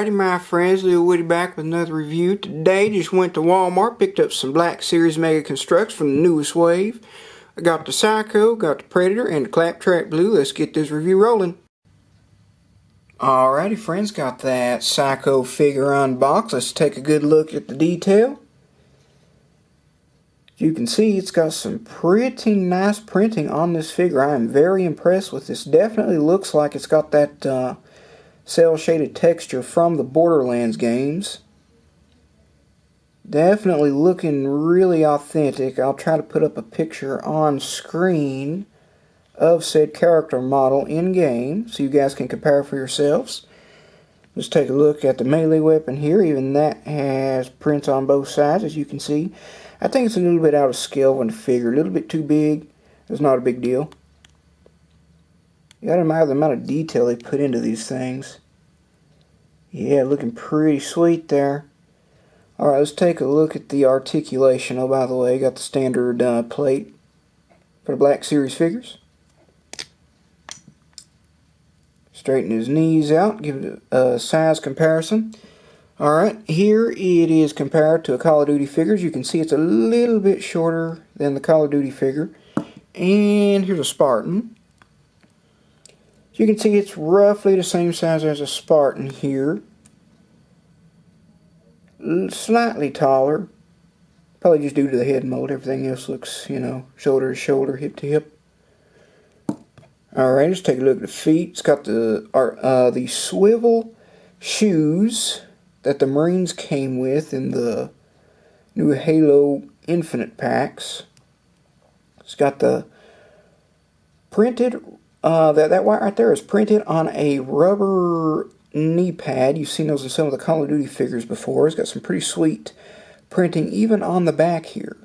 Alrighty, my friends, Lil Woody back with another review. Today, just went to Walmart, picked up some Black Series Mega Construx from the newest wave. I got the Psycho, got the Predator, and the Claptrap Blue. Let's get this review rolling. Alrighty, friends, got that Psycho figure unboxed. Let's take a good look at the detail. You can see it's got some pretty nice printing on this figure. I am very impressed with this. Definitely looks like it's got that cell shaded texture from the Borderlands games. Definitely looking really authentic. I'll try to put up a picture on screen of said character model in game so you guys can compare for yourselves. Let's take a look at the melee weapon here. Even that has prints on both sides, as you can see. I think it's a little bit out of scale on the figure, a little bit too big. It's not a big deal. You gotta admire the amount of detail they put into these things. Yeah, looking pretty sweet there. Alright, let's take a look at the articulation. Oh, by the way, got the standard plate for the Black Series figures. Straighten his knees out, give it a size comparison. Alright, here it is compared to a Call of Duty figures. You can see it's a little bit shorter than the Call of Duty figure. And here's a Spartan. You can see it's roughly the same size as a Spartan here. Slightly taller. Probably just due to the head mold. Everything else looks, you know, shoulder to shoulder, hip to hip. Alright, let's take a look at the feet. It's got the swivel shoes that the Marines came with in the new Halo Infinite packs. It's got the printed, that white right there is printed on a rubber knee pad. You've seen those in some of the Call of Duty figures before. It's got some pretty sweet printing even on the back here.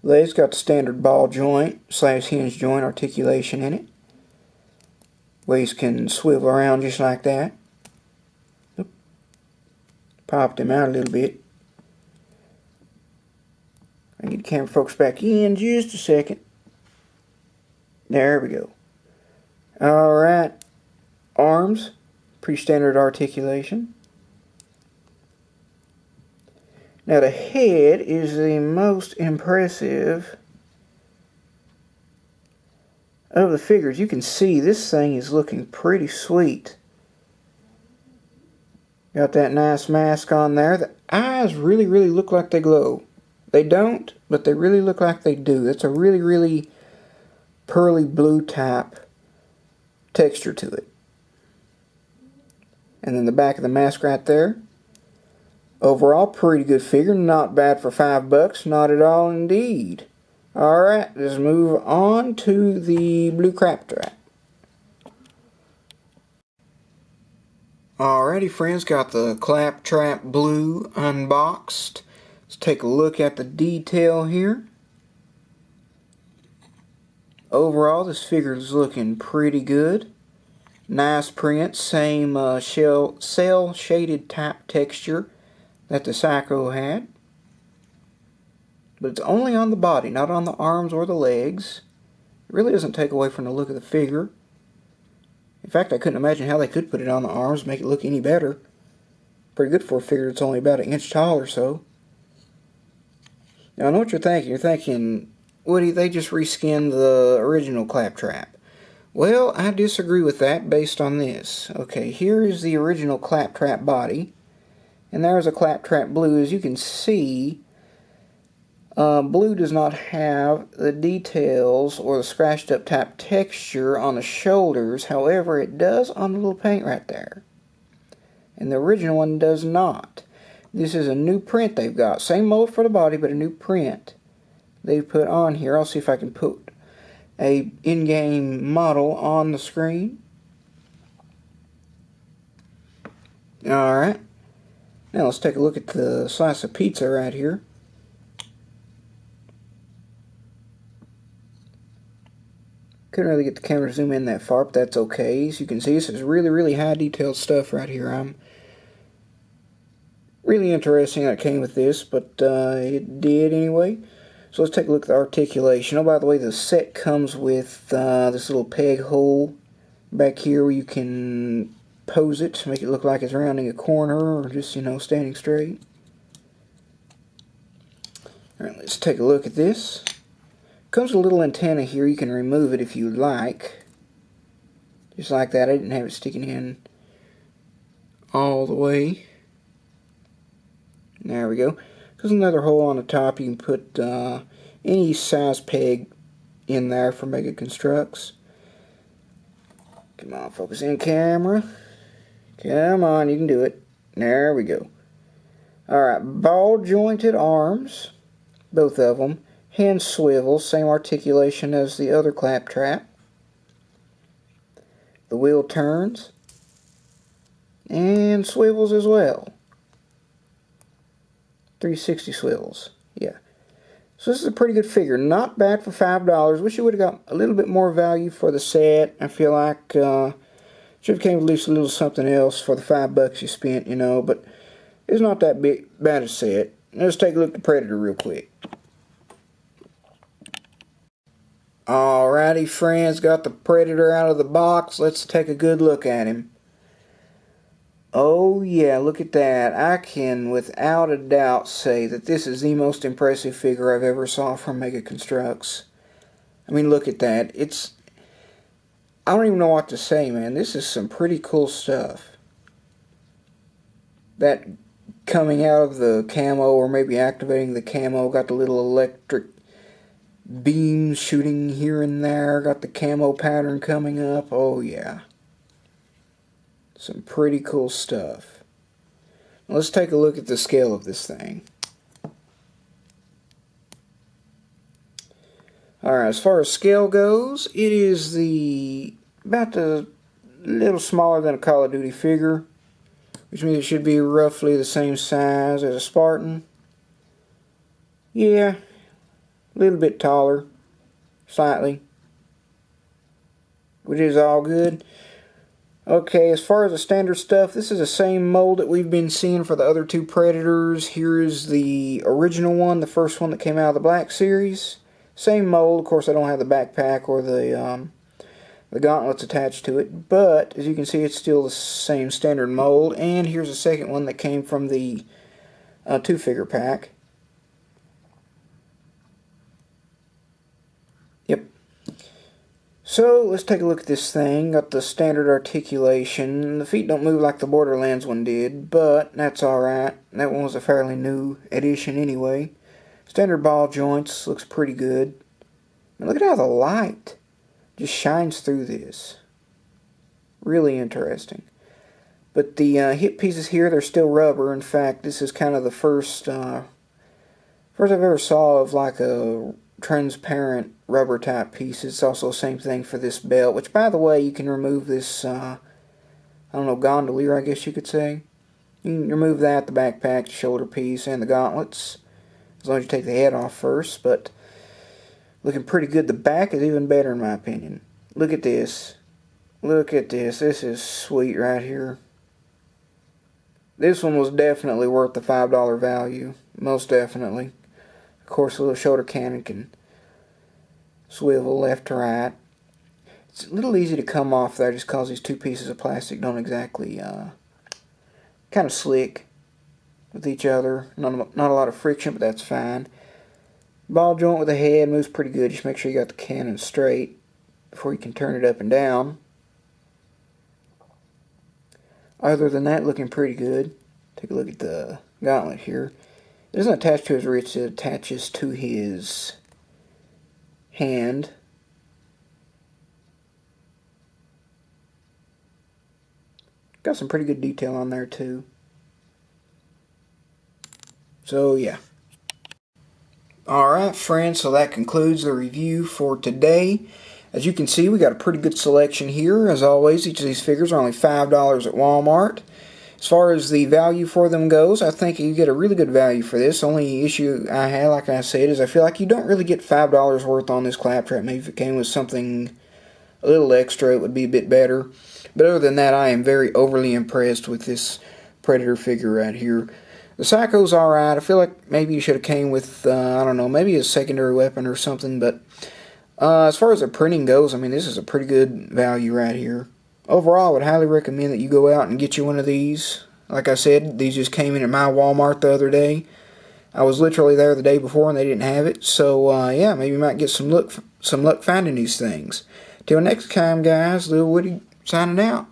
Legs got the standard ball joint / hinge joint articulation in it. Waist can swivel around just like that. Oop. Popped them out a little bit. I get the camera focused back in just a second. There we go. Alright. Arms, pretty standard articulation. Now the head is the most impressive of the figures. You can see this thing is looking pretty sweet. Got that nice mask on there. The eyes really look like they glow. They don't, but they really look like they do. It's a really pearly blue type texture to it. And then the back of the mask right there. Overall, pretty good figure. Not bad for $5. Not at all indeed. Alright, let's move on to the blue Claptrap. Alrighty, friends, got the Claptrap Blue unboxed. Let's take a look at the detail here. Overall, this figure is looking pretty good. Nice print, same cell shaded type texture that the Psycho had. But it's only on the body, not on the arms or the legs. It really doesn't take away from the look of the figure. In fact, I couldn't imagine how they could put it on the arms, make it look any better. Pretty good for a figure that's only about an inch tall or so. Now I know what you're thinking. You're thinking, Woody, they just reskinned the original Claptrap. Well, I disagree with that based on this. Okay, here is the original Claptrap body. And there's a Claptrap Blue. As you can see, Blue does not have the details or the scratched up type texture on the shoulders. However, it does on the little paint right there. And the original one does not. This is a new print they've got. Same mold for the body, but a new print they've put on here. I'll see if I can put a in-game model on the screen. Alright. Now let's take a look at the slice of pizza right here. Couldn't really get the camera to zoom in that far, but that's okay. As you can see, this is really high detailed stuff right here. I'm really interesting that it came with this, but it did anyway. So let's take a look at the articulation. Oh, by the way, the set comes with this little peg hole back here where you can pose it to make it look like it's rounding a corner or just, you know, standing straight. Alright, let's take a look at this. Comes with a little antenna here. You can remove it if you like. Just like that. I didn't have it sticking in all the way. There we go. There's another hole on the top. You can put any size peg in there for Mega Construx. Come on, focus in, camera. Come on, you can do it. There we go. Alright, ball jointed arms. Both of them. Hand swivel, same articulation as the other claptrap. The wheel turns. And swivels as well. 360 swivels. Yeah. So this is a pretty good figure. Not bad for $5. Wish you would have got a little bit more value for the set. I feel like should have came with at least a little something else for the $5 you spent, you know. But it's not that bad a set. Let's take a look at the Predator real quick. Alrighty, friends. Got the Predator out of the box. Let's take a good look at him. Oh yeah, look at that. I can without a doubt say that this is the most impressive figure I've ever saw from Mega Construx. I mean, look at that. I don't even know what to say, man. This is some pretty cool stuff. That coming out of the camo, or maybe activating the camo, got the little electric beams shooting here and there, got the camo pattern coming up. Oh yeah. Some pretty cool stuff. Let's take a look at the scale of this thing. Alright, as far as scale goes, it is about a little smaller than a Call of Duty figure, which means it should be roughly the same size as a Spartan. Yeah, a little bit taller, slightly, which is all good. Okay, as far as the standard stuff, this is the same mold that we've been seeing for the other two Predators. Here is the original one, the first one that came out of the Black Series. Same mold. Of course, I don't have the backpack or the gauntlets attached to it, but as you can see, it's still the same standard mold. And here's the second one that came from the two-figure pack. Yep. So, let's take a look at this thing. Got the standard articulation. The feet don't move like the Borderlands one did, but that's alright. That one was a fairly new edition anyway. Standard ball joints. Looks pretty good. And look at how the light just shines through this. Really interesting. But the hip pieces here, they're still rubber. In fact, this is kind of the first I've ever saw of like a transparent rubber type piece. It's also the same thing for this belt, which by the way, you can remove this I don't know, gondolier, I guess you could say. You can remove that, the backpack, the shoulder piece, and the gauntlets, as long as you take the head off first. But looking pretty good. The back is even better in my opinion. Look at this. Look at this. This is sweet right here. This one was definitely worth the $5 value. Most definitely. Of course, a little shoulder cannon can swivel left to right. It's a little easy to come off there just because these two pieces of plastic don't exactly kind of slick with each other. Not a lot of friction, but that's fine. Ball joint with the head moves pretty good. Just make sure you got the cannon straight before you can turn it up and down. Other than that, looking pretty good. Take a look at the gauntlet here. It doesn't attach to his wrist, it attaches to his hand. Got some pretty good detail on there too. So yeah. Alright friends, so that concludes the review for today. As you can see, we got a pretty good selection here. As always, each of these figures are only $5 at Walmart. As far as the value for them goes, I think you get a really good value for this. Only issue I have, like I said, is I feel like you don't really get $5 worth on this claptrap. Maybe if it came with something a little extra, it would be a bit better. But other than that, I am very overly impressed with this Predator figure right here. The Psycho's alright. I feel like maybe you should have came with, I don't know, maybe a secondary weapon or something. But as far as the printing goes, I mean, this is a pretty good value right here. Overall, I would highly recommend that you go out and get you one of these. Like I said, these just came in at my Walmart the other day. I was literally there the day before and they didn't have it. So, yeah, maybe you might get some luck finding these things. Till next time, guys, Lil Woody signing out.